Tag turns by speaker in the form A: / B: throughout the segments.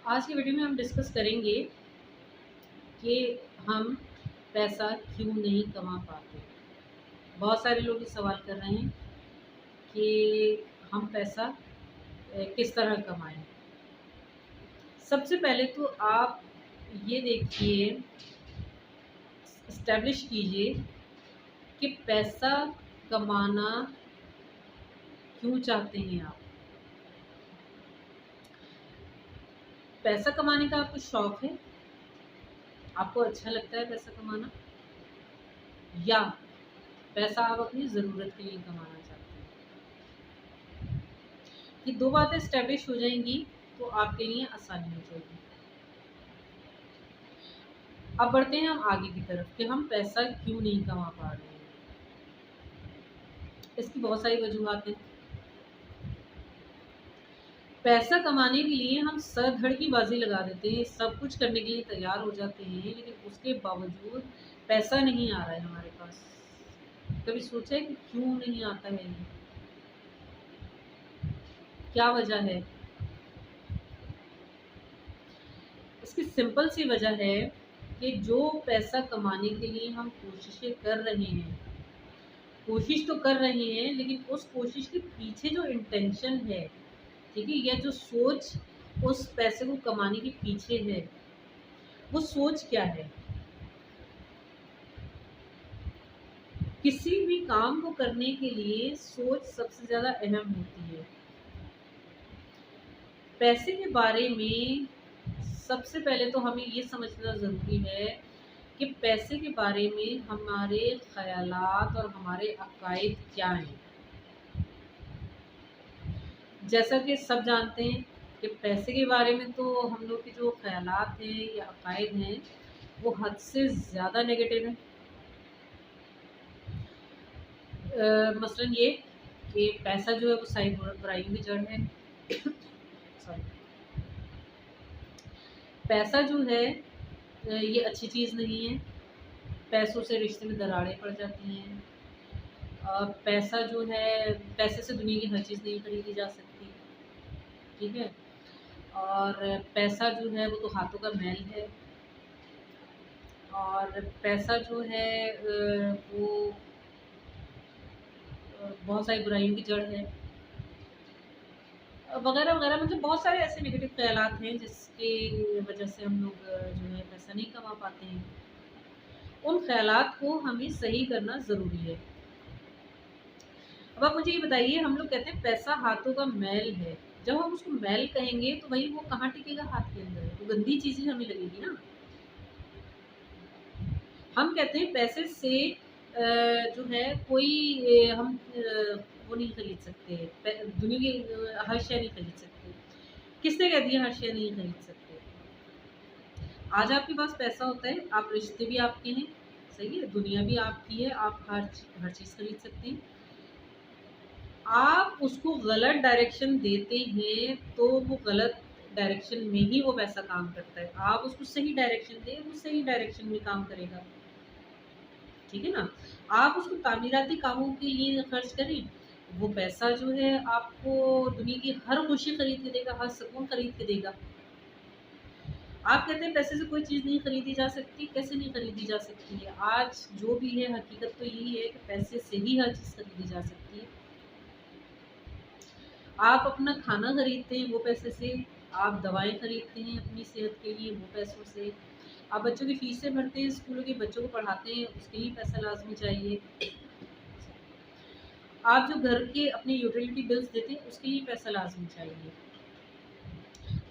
A: आज की वीडियो में हम डिस्कस करेंगे कि हम पैसा क्यों नहीं कमा पाते। बहुत सारे लोग ये सवाल कर रहे हैं कि हम पैसा किस तरह कमाएं। सबसे पहले तो आप ये देखिए, इस्टेब्लिश कीजिए कि पैसा कमाना क्यों चाहते हैं आप। पैसा कमाने का आपको शौक है, आपको अच्छा लगता है पैसा कमाना, या पैसा आप अपनी ज़रूरत के लिए कमाना चाहते हैं। ये दो बातें इस्टेब्लिश हो जाएंगी तो आपके लिए आसानी हो जाएगी। अब बढ़ते हैं हम आगे की तरफ कि हम पैसा क्यों नहीं कमा पा रहे हैं। इसकी बहुत सारी वजूहत हैं। पैसा कमाने के लिए हम सर धड़ की बाजी लगा देते हैं, सब कुछ करने के लिए तैयार हो जाते हैं, लेकिन उसके बावजूद पैसा नहीं आ रहा है हमारे पास। कभी सोचा है कि क्यों नहीं आता है ये, क्या वजह है? इसकी सिंपल सी वजह है कि जो पैसा कमाने के लिए हम कोशिशें कर रहे हैं, कोशिश तो कर रहे हैं, लेकिन उस कोशिश के पीछे जो इंटेंशन है, ठीक है, या जो सोच उस पैसे को कमाने के पीछे है, वो सोच क्या है? किसी भी काम को करने के लिए सोच सबसे ज़्यादा अहम होती है। पैसे के बारे में सबसे पहले तो हमें ये समझना ज़रूरी है कि पैसे के बारे में हमारे ख़यालात और हमारे अकायद क्या हैं। जैसा कि सब जानते हैं कि पैसे के बारे में तो हम लोग के जो ख़यालात हैं या अकायद हैं, वो हद से ज़्यादा नेगेटिव हैं। मसलन ये कि पैसा जो है वो सारी बुराइयों की जड़ है। सॉरी, पैसा जो है ये अच्छी चीज़ नहीं है। पैसों से रिश्ते में दरारें पड़ जाती हैं। पैसा जो है, पैसे से दुनिया की हर चीज़ नहीं खरीदी जा सकती, ठीक है। और पैसा जो है वो तो हाथों का मैल है। और पैसा जो है वो बहुत सारी बुराइयों की जड़ है, वगैरह वगैरह। मतलब बहुत सारे ऐसे नेगेटिव ख्यालात हैं जिसकी वजह से हम लोग जो है पैसा नहीं कमा पाते हैं। उन ख्यालात को हमें सही करना ज़रूरी है। अब आप मुझे ये बताइए, हम लोग कहते हैं पैसा हाथों का मैल है। जब हम उसको मैल कहेंगे तो भाई वो कहाँ टिकेगा? हाथ के अंदर। तो गंदी चीज़ें हमें लगेगी ना। हम कहते हैं पैसे से जो है कोई हम वो नहीं खरीद सकते, दुनिया की हर शय नहीं खरीद सकते। किसने कह दिया हर शय नहीं खरीद सकते? आज आपके पास पैसा होता है, आप रिश्ते भी आपके हैं, सही है, दुनिया भी आपकी है, आप हर चीज़ खरीद सकते हैं। आप उसको गलत डायरेक्शन देते हैं तो वो गलत डायरेक्शन में ही वो पैसा काम करता है। आप उसको सही डायरेक्शन दें, वो सही डायरेक्शन में काम करेगा, ठीक है ना। आप उसको तामीराती कामों के लिए खर्च करें, वो पैसा जो है आपको दुनिया की हर खुशी खरीद के देगा, हर सुकून खरीद के देगा। आप कहते हैं पैसे से कोई चीज़ नहीं खरीदी जा सकती, कैसे नहीं खरीदी जा सकती है? आज जो भी है हकीकत तो यही है कि पैसे से ही हर चीज़ खरीदी जा सकती है। आप अपना खाना खरीदते हैं वो पैसे से, आप दवाएँ खरीदते हैं अपनी सेहत के लिए वो पैसों से, आप बच्चों की फ़ीसें भरते हैं, स्कूलों के बच्चों को पढ़ाते हैं, उसके लिए पैसा लाज़मी चाहिए। आप जो घर के अपने यूटिलिटी बिल्स देते हैं उसके लिए पैसा लाज़मी चाहिए।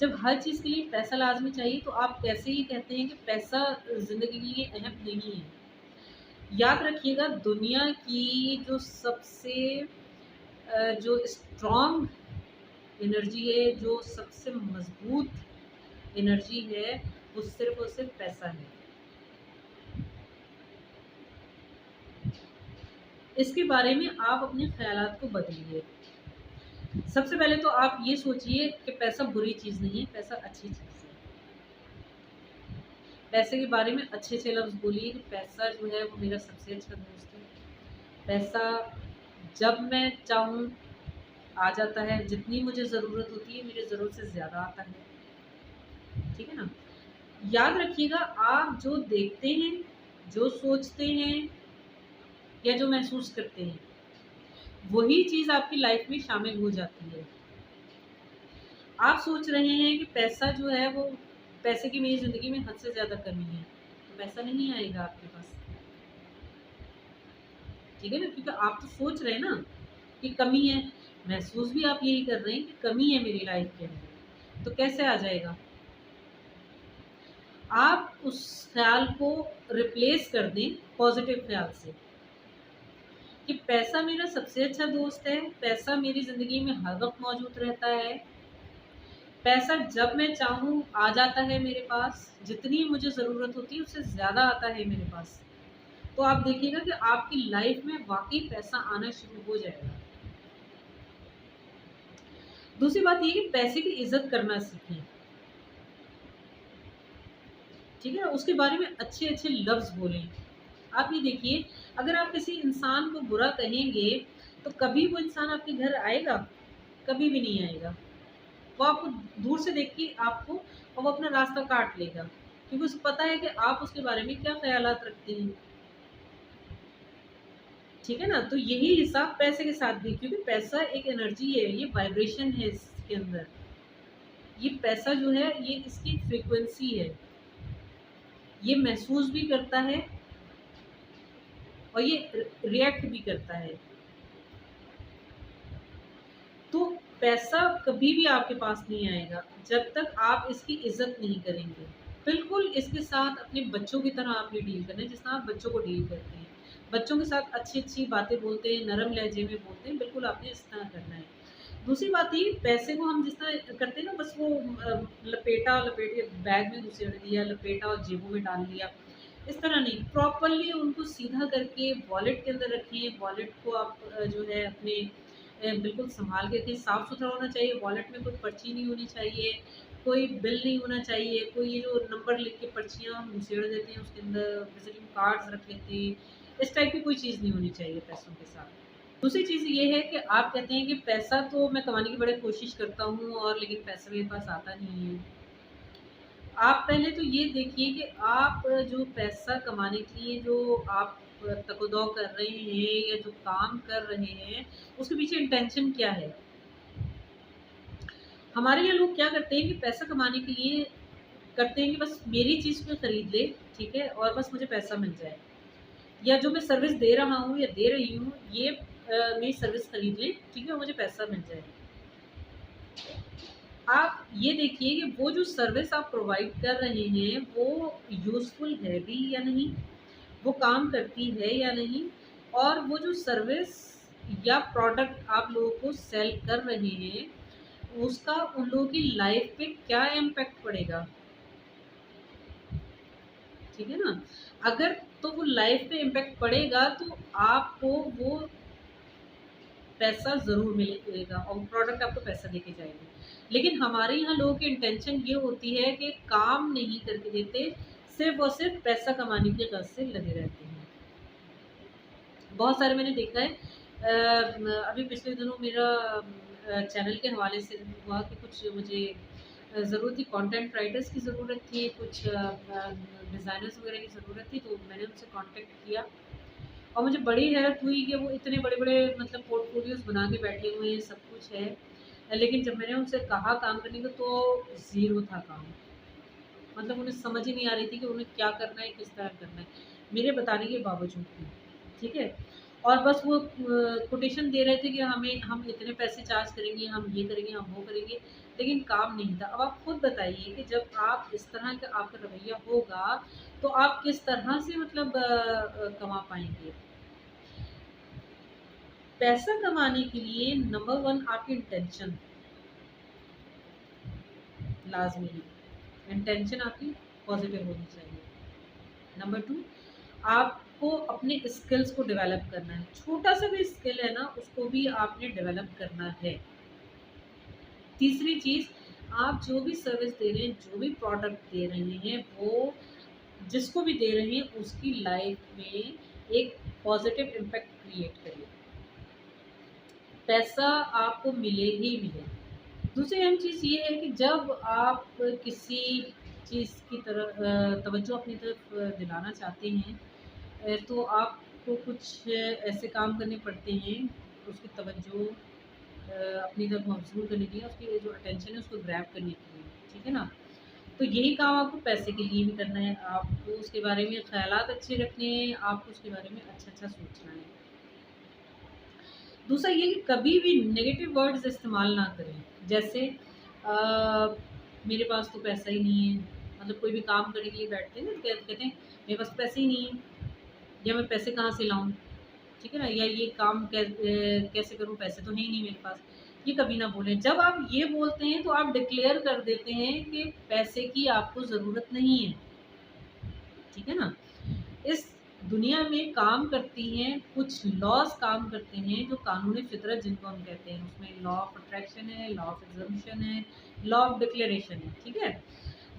A: जब हर चीज़ के लिए पैसा लाज़मी चाहिए तो आप कैसे ये कहते हैं कि पैसा ज़िंदगी के लिए अहम नहीं है? याद रखिएगा, दुनिया की जो सबसे जो स्ट्रॉन्ग एनर्जी है, जो सबसे मज़बूत एनर्जी है, वो सिर्फ़ और सिर्फ़ पैसा है। इसके बारे में आप अपने ख़यालात को बदलिए। सबसे पहले तो आप ये सोचिए कि पैसा बुरी चीज़ नहीं है, पैसा अच्छी चीज़ है। पैसे के बारे में अच्छे-अच्छे लफ्ज़ बोलिए कि पैसा जो है वो मेरा सबसे अच्छा दोस्त है। पैसा जब मैं चाहूँ आ जाता है, जितनी मुझे ज़रूरत होती है, मेरी ज़रूरत से ज़्यादा आता है। ठीक है ना। याद रखिएगा, आप जो देखते हैं, जो सोचते हैं या जो महसूस करते हैं, वही चीज़ आपकी लाइफ में शामिल हो जाती है। आप सोच रहे हैं कि पैसा जो है वो, पैसे की मेरी ज़िंदगी में हद से ज़्यादा कमी है, तो पैसा नहीं आएगा आपके पास। ठीक है ना, क्योंकि आप तो सोच रहे हैं ना कि कमी है, महसूस भी आप यही कर रहे हैं कि कमी है मेरी लाइफ के अंदर, तो कैसे आ जाएगा। आप उस ख्याल को रिप्लेस कर दें पॉजिटिव ख्याल से कि पैसा मेरा सबसे अच्छा दोस्त है, पैसा मेरी ज़िंदगी में हर वक्त मौजूद रहता है, पैसा जब मैं चाहूँ आ जाता है मेरे पास, जितनी मुझे ज़रूरत होती है उससे ज़्यादा आता है मेरे पास। तो आप देखिएगा कि आपकी लाइफ में वाक़ई पैसा आना शुरू हो जाएगा। दूसरी बात ये कि पैसे की इज़्ज़त करना सीखें, ठीक है? उसके बारे में अच्छे-अच्छे लफ्ज़ बोलें। आप ये देखिए, अगर आप किसी इंसान को बुरा कहेंगे, तो कभी वो इंसान आपके घर आएगा? कभी भी नहीं आएगा। वो आपको दूर से देख के आपको, और वो अपना रास्ता काट लेगा, क्योंकि उसे पता है कि आप उसके बारे में क्या ख़यालात रखते हैं। ठीक है ना? तो यही हिसाब पैसे के साथ भी, क्योंकि पैसा एक एनर्जी है, ये वाइब्रेशन है इसके अंदर। ये पैसा जो है, ये इसकी फ्रीक्वेंसी है। ये महसूस भी करता है और ये रिएक्ट भी करता है। तो पैसा कभी भी आपके पास नहीं आएगा जब तक आप इसकी इज़्ज़त नहीं करेंगे। बिल्कुल इसके साथ अपने बच्चों की तरह आपने डील करना है, जिस तरह आप बच्चों को डील करते हैं। बच्चों के साथ अच्छी-अच्छी बातें बोलते हैं, नरम लहजे में बोलते हैं, बिल्कुल आपने इस तरह करना है। दूसरी बात ये, पैसे को हम जिस तरह करते हैं ना, बस वो लपेट के बैग में घुसेड़ दिया, लपेटा और जेबों में डाल लिया, इस तरह नहीं। प्रॉपर्ली उनको सीधा करके वॉलेट के अंदर रखिए। वॉलेट को आप जो है अपने बिल्कुल सँभाल के रखिए, साफ़-सुथरा होना चाहिए। वॉलेट में कोई पर्ची नहीं होनी चाहिए, कोई बिल नहीं होना चाहिए, कोई ये जो नंबर लिख के पर्चियाँ हम घुसेड़ देते हैं उसके अंदर, विज़िटिंग कार्ड्स रख लेते हैं, इस टाइप की कोई चीज़ नहीं होनी चाहिए पैसों के साथ। दूसरी चीज़ ये है कि आप कहते हैं कि पैसा तो मैं कमाने की बड़ी कोशिश करता हूँ, और लेकिन पैसा मेरे पास आता नहीं है। आप पहले तो ये देखिए कि आप जो पैसा कमाने के लिए जो आप तको-दौ कर रहे हैं या जो काम कर रहे हैं, उसके पीछे इंटेंशन क्या है? हमारे यहाँ लोग क्या करते हैं कि पैसा कमाने के लिए करते हैं कि बस मेरी चीज़ कोई खरीद ले, ठीक है? और बस मुझे पैसा मिल जाए, या जो मैं सर्विस दे रहा हूँ या दे रही हूँ, ये मेरी सर्विस खरीद लें, ठीक है? और मुझे पैसा मिल जाए। आप ये देखिए कि वो जो सर्विस आप प्रोवाइड कर रहे हैं, वो यूज़फुल है भी या नहीं, वो काम करती है या नहीं, और वो जो सर्विस या प्रोडक्ट आप लोगों को सेल कर रहे हैं, उसका उन लोगों की लाइफ पे क्या इम्पैक्ट पड़ेगा, ठीक है ना? अगर तो वो लाइफ पे इम्पैक्ट पड़ेगा, तो आपको वो पैसा ज़रूर मिलेगा और प्रोडक्ट आपको पैसा देके जाएगी। लेकिन हमारे यहाँ लोगों की इंटेंशन ये होती है कि काम नहीं करके देते, सिर्फ़ और सिर्फ़ पैसा कमाने की गरज से लगे रहते हैं। बहुत सारे मैंने देखा है। अभी पिछले दिनों मेरा चैनल के हवाले से हुआ कि कुछ मुझे ज़रूरत थी, कंटेंट राइटर्स की ज़रूरत थी, कुछ डिज़ाइनर्स वगैरह की ज़रूरत थी, तो मैंने उनसे कॉन्टैक्ट किया। और मुझे बड़ी हैरत हुई कि वो इतने बड़े-बड़े मतलब पोर्टफोलियोज़ बना के बैठे हुए हैं, सब कुछ है। लेकिन जब मैंने उनसे कहा काम करने को, तो ज़ीरो था काम। मतलब उन्हें समझ ही नहीं आ रही थी कि उन्हें क्या करना है, किस तरह करना है, मेरे बताने के बावजूद भी। ठीक है? और बस वो कोटेशन दे रहे थे कि हम इतने पैसे चार्ज करेंगे, हम ये करेंगे, हम वो करेंगे, लेकिन काम नहीं था। अब आप खुद बताइए कि जब आप इस तरह का आपका रवैया होगा, तो आप किस तरह से मतलब कमा पाएँगे? पैसा कमाने के लिए नंबर 1 आपकी इंटेंशन लाज़मी है। इंटेंशन आपकी पॉज़िटिव होनी चाहिए। नंबर 2, आपको अपने स्किल्स को डेवलप करना है। छोटा-सा भी स्किल है ना, उसको भी आपने डेवलप करना है। तीसरी चीज़, आप जो भी सर्विस दे रहे हैं, जो भी प्रोडक्ट दे रहे हैं, वो जिसको भी दे रहे हैं, उसकी लाइफ़ में एक पॉज़िटिव इम्पैक्ट क्रिएट करिए। पैसा आपको मिले ही मिले। दूसरी अहम चीज़ ये है कि जब आप किसी चीज़ की तरफ तवज्जो अपनी तरफ दिलाना चाहते हैं, तो आपको कुछ ऐसे काम करने पड़ते हैं उसकी तवज्जो अपनी तरफ मबज़ूल करने के लिए, उसकी जो अटेंशन है उसको ग्रैब करने के लिए, ठीक है ना? तो यही काम आपको पैसे के लिए भी करना है, आपको उसके बारे में ख़यालात अच्छे रखने हैं, आपको उसके बारे में अच्छा-अच्छा सोचना है। दूसरा ये कि कभी भी नेगेटिव वर्ड्स इस्तेमाल ना करें। जैसे मेरे पास तो पैसा ही नहीं है, मतलब कोई भी काम करने के लिए बैठते हैं ना, तो कहते हैं मेरे पास पैसे ही नहीं है, या मैं पैसे कहाँ से लाऊँ? ठीक है ना? या ये काम कैसे करूँ, पैसे तो है ही नहीं मेरे पास। ये कभी ना बोलें। जब आप ये बोलते हैं तो आप डिक्लेयर कर देते हैं कि पैसे की आपको ज़रूरत नहीं है। ठीक है ना? इस दुनिया में काम करती हैं कुछ लॉज़ काम करते हैं जो कानूनी फ़ितरत जिनको हम कहते हैं। उसमें लॉ ऑफ़ अट्रैक्शन है, लॉ ऑफ़ एग्ज़म्पशन है, लॉ ऑफ़ डिक्लेरेशन है। ठीक है?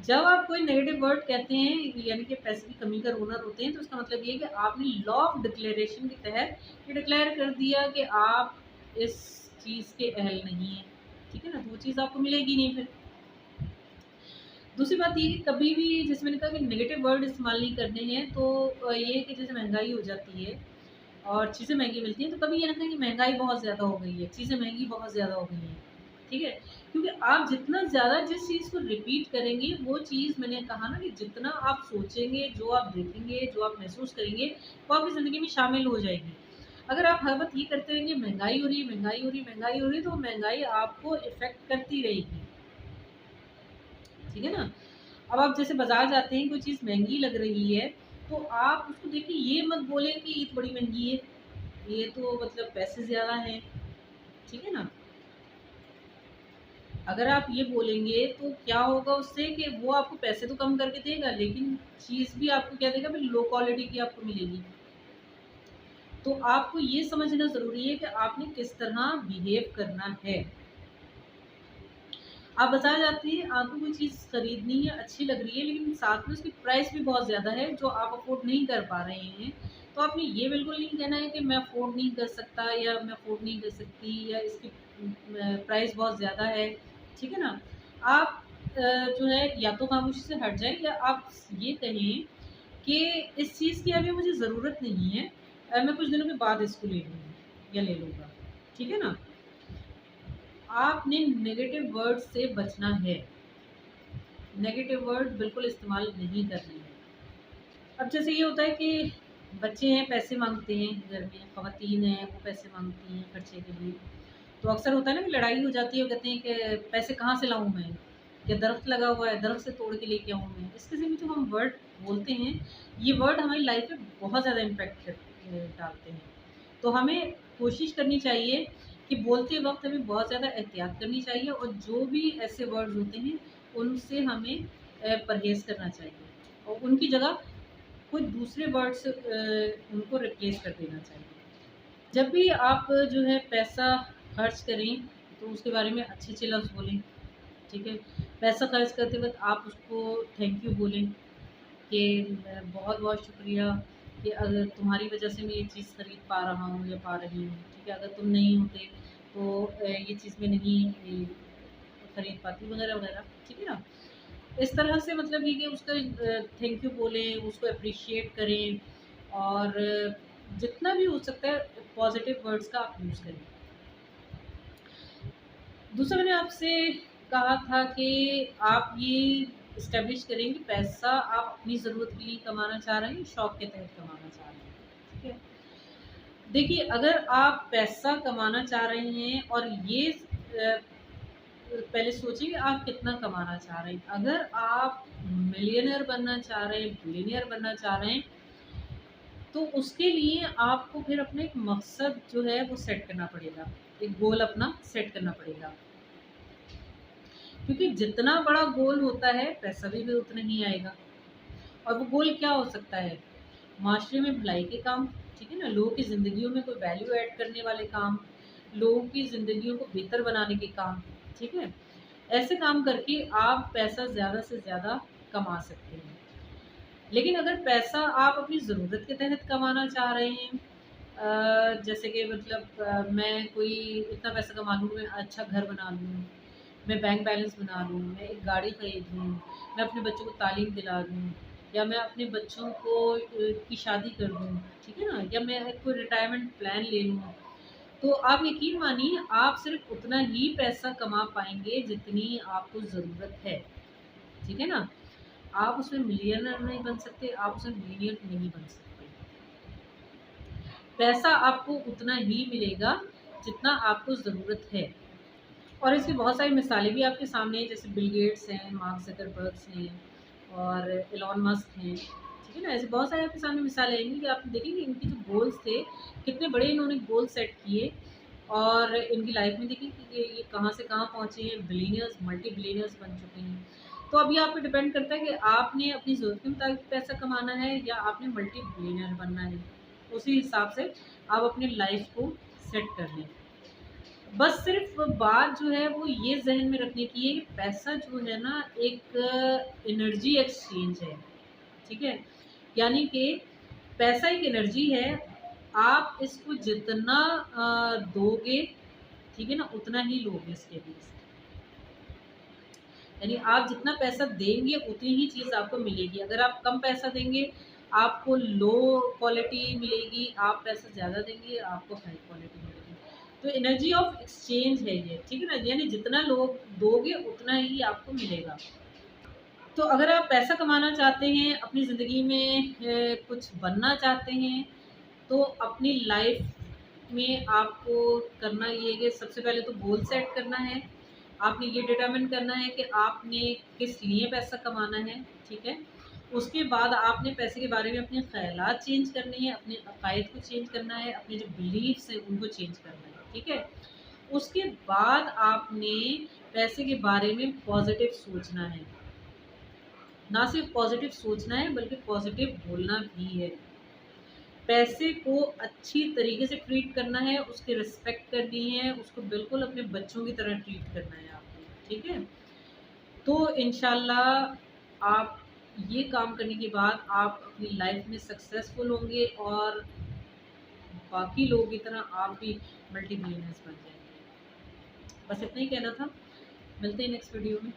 A: जब आप कोई नेगेटिव वर्ड कहते हैं यानी कि पैसे की कमी का ओनर होते हैं, तो इसका मतलब ये है कि आपने लॉ ऑफ डिक्लेरेशन के तहत ये डिक्लेयर कर दिया कि आप इस चीज़ के अहल नहीं हैं। ठीक है ना? तो वो चीज़ आपको मिलेगी नहीं फिर। दूसरी बात ये कि कभी भी जैसे मैंने कहा कि नेगेटिव वर्ड इस्तेमाल नहीं करने हैं, तो ये है कि जैसे महँगाई हो जाती है और चीज़ें महँगी मिलती हैं, तो कभी ये ना कहें कि महँगाई बहुत ज़्यादा हो गई है, चीज़ें महँगी बहुत ज़्यादा हो गई हैं। ठीक है? क्योंकि आप जितना ज़्यादा जिस चीज़ को रिपीट करेंगे, वो चीज़ मैंने कहा ना कि जितना आप सोचेंगे, जो आप देखेंगे, जो आप महसूस करेंगे, वो आपकी ज़िंदगी में शामिल हो जाएगी। अगर आप हर वक़्त ये करते रहेंगे महँगाई हो रही है, महँगाई हो रही है, महँगाई हो रही है, तो महँगाई आपको इफ़ेक्ट करती रहेगी। ठीक है ना? अब आप जैसे बाज़ार जाते हैं, कोई चीज़ महँगी लग रही है, तो आप उसको देख के ये मत बोलें कि ये तो बड़ी महँगी है, ये तो मतलब पैसे ज़्यादा हैं। ठीक है ना? अगर आप ये बोलेंगे तो क्या होगा उससे कि वो आपको पैसे तो कम करके देगा, लेकिन चीज़ भी आपको क्या देगा, भाई लो क्वालिटी की आपको मिलेगी। तो आपको ये समझना ज़रूरी है कि आपने किस तरह बिहेव करना है। आप बाज़ार जाते हैं, आपको कोई चीज़ खरीदनी है, अच्छी लग रही है, लेकिन साथ में उसकी प्राइस भी बहुत ज़्यादा है, जो आप अफ़ोर्ड नहीं कर पा रहे हैं। तो आपने ये बिल्कुल नहीं कहना है कि मैं अफ़ोर्ड नहीं कर सकता या मैं अफ़ोर्ड नहीं कर सकती या इसकी प्राइस बहुत ज़्यादा है। ठीक है ना? आप जो है या तो खामोशी से हट जाएँ या आप ये कहें कि इस चीज़ की अभी मुझे ज़रूरत नहीं है, मैं कुछ दिनों के बाद इसको ले लूँगी या ले लूँगा। ठीक है ना? आपने नेगेटिव वर्ड से बचना है। नेगेटिव वर्ड बिल्कुल इस्तेमाल नहीं करने हैं। अब जैसे ये होता है कि बच्चे हैं पैसे माँगते हैं घर में, ख़वातीन हैं वो पैसे माँगती हैं खर्चे के लिए। तो अक्सर होता है ना कि लड़ाई हो जाती है, वो कहते हैं कि पैसे कहाँ से लाऊँ मैं? या दरख़्त लगा हुआ है, दरख़्त से तोड़ के लेके आऊँ मैं? इस किस्म के जो हम वर्ड बोलते हैं, ये वर्ड हमारी लाइफ़ में बहुत ज़्यादा इम्पैक्ट डालते हैं। तो हमें कोशिश करनी चाहिए कि बोलते वक़्त हमें बहुत ज़्यादा एहतियात करनी चाहिए और जो भी ऐसे वर्ड्स होते हैं, उनसे हमें परहेज़ करना चाहिए और उनकी जगह कोई दूसरे वर्ड्स उनको रिप्लेस कर देना चाहिए। जब भी आप जो है पैसा खर्च करें, तो उसके बारे में अच्छे-अच्छे लफ्ज़ बोलें, ठीक है? पैसा खर्च करते वक़्त आप उसको थैंक यू बोलें कि बहुत-बहुत शुक्रिया कि अगर तुम्हारी वज़ह से मैं ये चीज़ खरीद पा रहा हूँ या पा रही हूँ, ठीक है? अगर तुम नहीं होते तो ये चीज़ मैं नहीं खरीद पाती वग़ैरह-वग़ैरह, ठीक है ना? इस तरह से मतलब ये कि उसका थैंक यू बोलें, उसको एप्रिशिएट करें और जितना भी हो सकता है पॉज़िटिव वर्ड्स का आप यूज़ करें। दूसरा मैंने आपसे कहा था कि आप ये एस्टेब्लिश करें कि पैसा आप अपनी ज़रूरत के लिए कमाना चाह रहे हैं, शौक के तहत कमाना चाह रहे हैं, ठीक है? देखिए, अगर आप पैसा कमाना चाह रहे हैं और ये पहले सोचिए कि आप कितना कमाना चाह रहे हैं। अगर आप मिलियनेयर बनना चाह रहे हैं, बिलियनियर बनना चाह रहे हैं, तो उसके लिए आपको फिर अपना एक मकसद जो है वो सेट करना पड़ेगा। एक गोल अपना सेट करना पड़ेगा। क्योंकि जितना बड़ा गोल होता है, पैसा भी उतना ही आएगा। और वो गोल क्या हो सकता है? माशरे में भलाई के काम, ठीक है ना? लोगों की ज़िंदगियों में कोई वैल्यू ऐड करने वाले काम, लोगों की ज़िंदगियों को बेहतर बनाने के काम, ठीक है? ऐसे काम करके आप पैसा ज़्यादा से ज़्यादा कमा सकते हैं। लेकिन अगर पैसा आप अपनी ज़रूरत के तहत कमाना चाह रहे हैं, जैसे कि मतलब मैं कोई इतना पैसा कमा लूँ, मैं अच्छा घर बना लूँ मैं बैंक बैलेंस बना लूँ, मैं एक गाड़ी खरीद लूँ, मैं अपने बच्चों को तालीम दिला दूँ, या मैं अपने बच्चों को की शादी कर दूँ, ठीक है ना? या मैं एक कोई रिटायरमेंट प्लान ले लूँ। तो आप यकीन मानिए आप सिर्फ़ उतना ही पैसा कमा पाएँगे जितनी आपको ज़रूरत है, ठीक है ना? आप उसमें मिलियनेयर नहीं बन सकते, आप उसमें मिलियनेयर नहीं बन सकते। पैसा आपको उतना ही मिलेगा जितना आपको ज़रूरत है। और इसकी बहुत सारी मिसालें भी आपके सामने हैं, जैसे बिल गेट्स हैं, मार्क ज़करबर्ग हैं और एलन मस्क हैं, ठीक है ना? ऐसे बहुत सारे आपके सामने मिसालें आएँगी कि आप देखेंगे इनके जो गोल्स थे, कितने बड़े इन्होंने गोल सेट किए और इनकी लाइफ में देखिए कि ये कहाँ से कहाँ पहुँचे हैं, बिलियनियर्स, मल्टी बिलियनियर्स बन चुके हैं। तो अभी आप पे डिपेंड करता है कि आपने अपनी ज़रूरत के मुताबिक पैसा कमाना है या आपने मल्टी बिलियनियर बनना है। उसी हिसाब से आप अपनी लाइफ को सेट कर लें। बस सिर्फ़ बात जो है वो ये ज़हन में रखने की है कि पैसा जो है ना एक एनर्जी एक्सचेंज है, ठीक है? यानी कि पैसा एक एनर्जी है, आप इसको जितना दोगे, ठीक है ना? उतना ही लोगे इसके अगेंस्ट। यानी आप जितना पैसा देंगे उतनी ही चीज़ आपको मिलेगी। अगर आप कम पैसा देंगे, आपको लो क्वालिटी मिलेगी, आप पैसा ज़्यादा देंगे, आपको हाई क्वालिटी मिलेगी। तो एनर्जी ऑफ एक्सचेंज है ये, ठीक है ना? यानी जितना लोग दोगे उतना ही आपको मिलेगा। तो अगर आप पैसा कमाना चाहते हैं, अपनी ज़िंदगी में कुछ बनना चाहते हैं, तो अपनी लाइफ में आपको करना ये है कि सबसे पहले तो गोल सेट करना है। आपने ये डिटरमाइन करना है कि आपने किस लिए पैसा कमाना है, ठीक है? उसके बाद आपने पैसे के बारे में अपने ख़यालात चेंज करने हैं, अपने अकायद को चेंज करना है, अपने जो बिलीफ्स हैं उनको चेंज करना है, ठीक है? उसके बाद आपने पैसे के बारे में पॉज़िटिव सोचना है। ना सिर्फ़ पॉज़िटिव सोचना है बल्कि पॉज़िटिव बोलना भी है। पैसे को अच्छी तरीके से ट्रीट करना है, उसकी रिस्पेक्ट करनी है, उसको बिल्कुल अपने बच्चों की तरह ट्रीट करना है आपको, ठीक है? तो इंशाल्लाह आप ये काम करने के बाद आप अपनी लाइफ में सक्सेसफुल होंगे और बाकी लोगों की तरह आप भी मल्टी मिलियनेयर्स बन जाएँगे। बस इतना ही कहना था। मिलते हैं नेक्स्ट वीडियो में।